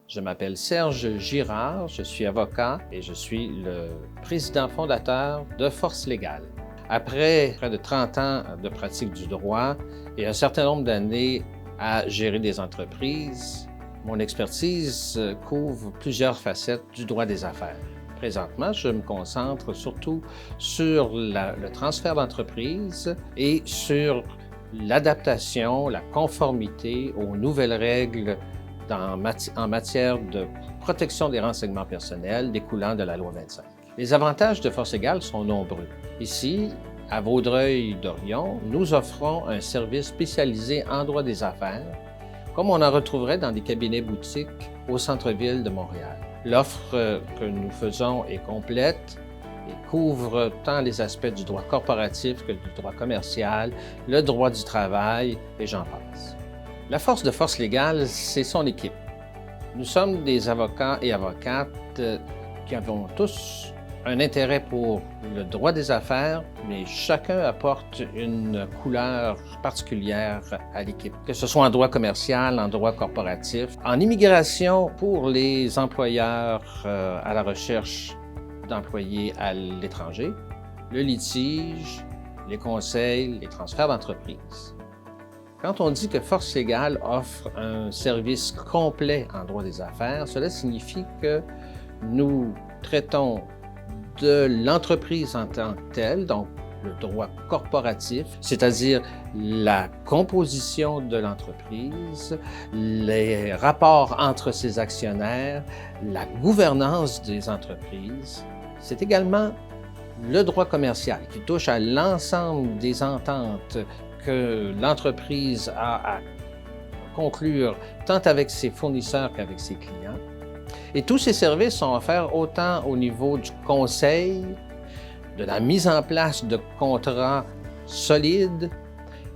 Je m'appelle Serge Girard, je suis avocat et je suis le président fondateur de Force Légale. Après près de 30 ans de pratique du droit et un certain nombre d'années à gérer des entreprises, mon expertise couvre plusieurs facettes du droit des affaires. Présentement, je me concentre surtout sur le transfert d'entreprise et sur l'adaptation, la conformité aux nouvelles règles en matière de protection des renseignements personnels découlant de la loi 25. Les avantages de Force Légale sont nombreux. Ici, à Vaudreuil-Dorion, nous offrons un service spécialisé en droit des affaires, comme on en retrouverait dans des cabinets boutiques au centre-ville de Montréal. L'offre que nous faisons est complète et couvre tant les aspects du droit corporatif que du droit commercial, le droit du travail et j'en passe. La force de Force Légale, c'est son équipe. Nous sommes des avocats et avocates qui avons tous un intérêt pour le droit des affaires, mais chacun apporte une couleur particulière à l'équipe, que ce soit en droit commercial, en droit corporatif, en immigration pour les employeurs à la recherche d'employés à l'étranger, le litige, les conseils, les transferts d'entreprise. Quand on dit que Force Légale offre un service complet en droit des affaires, cela signifie que nous traitons de l'entreprise en tant que telle, donc le droit corporatif, c'est-à-dire la composition de l'entreprise, les rapports entre ses actionnaires, la gouvernance des entreprises. C'est également le droit commercial qui touche à l'ensemble des ententes que l'entreprise a à conclure tant avec ses fournisseurs qu'avec ses clients. Et tous ces services sont offerts autant au niveau du conseil, de la mise en place de contrats solides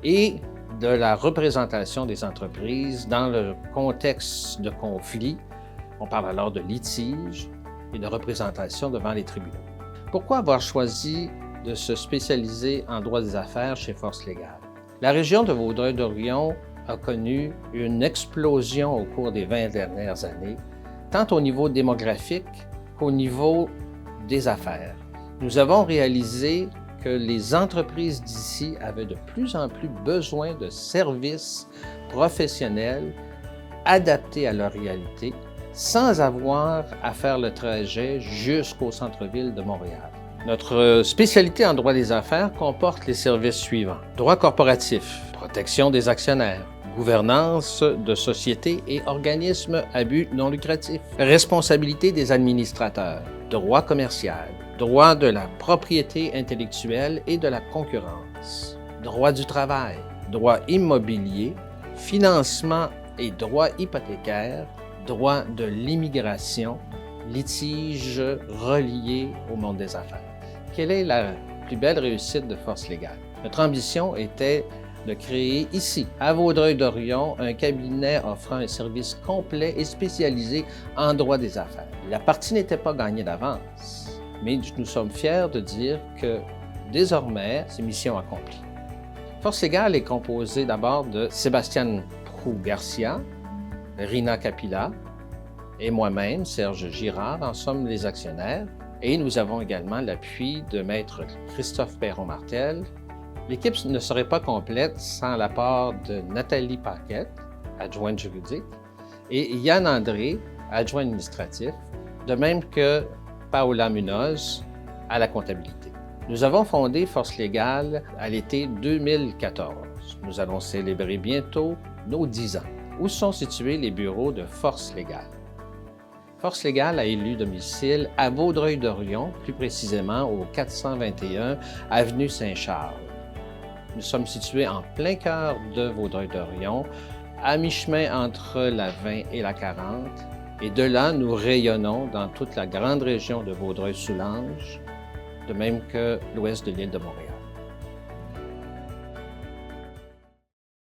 et de la représentation des entreprises dans le contexte de conflit. On parle alors de litige et de représentation devant les tribunaux. Pourquoi avoir choisi de se spécialiser en droit des affaires chez Force Légale? La région de Vaudreuil-Dorion a connu une explosion au cours des 20 dernières années, tant au niveau démographique qu'au niveau des affaires. Nous avons réalisé que les entreprises d'ici avaient de plus en plus besoin de services professionnels adaptés à leur réalité, sans avoir à faire le trajet jusqu'au centre-ville de Montréal. Notre spécialité en droit des affaires comporte les services suivants: droit corporatif, protection des actionnaires, gouvernance de sociétés et organismes à but non lucratif, responsabilité des administrateurs, droit commercial, droit de la propriété intellectuelle et de la concurrence, droit du travail, droit immobilier, financement et droit hypothécaire, droit de l'immigration, litige relié au monde des affaires. Quelle est la plus belle réussite de Force Légale? Notre ambition était de créer ici, à Vaudreuil-Dorion, un cabinet offrant un service complet et spécialisé en droit des affaires. La partie n'était pas gagnée d'avance, mais nous sommes fiers de dire que désormais, c'est mission accomplie. Force Légale est composée d'abord de Sébastien Proulx-Garcia, Rina Capilla et moi-même, Serge Girard, en sommes les actionnaires. Et nous avons également l'appui de Maître Christophe Perron-Martel. L'équipe ne serait pas complète sans l'apport de Nathalie Paquette, adjointe juridique, et Yann André, adjoint administratif, de même que Paola Munoz à la comptabilité. Nous avons fondé Force Légale à l'été 2014. Nous allons célébrer bientôt nos 10 ans. Où sont situés les bureaux de Force Légale? Force Légale a élu domicile à Vaudreuil-Dorion, plus précisément au 421 avenue Saint-Charles. Nous sommes situés en plein cœur de Vaudreuil-Dorion, à mi-chemin entre la 20 et la 40, et de là, nous rayonnons dans toute la grande région de Vaudreuil-Soulanges, de même que l'ouest de l'île de Montréal.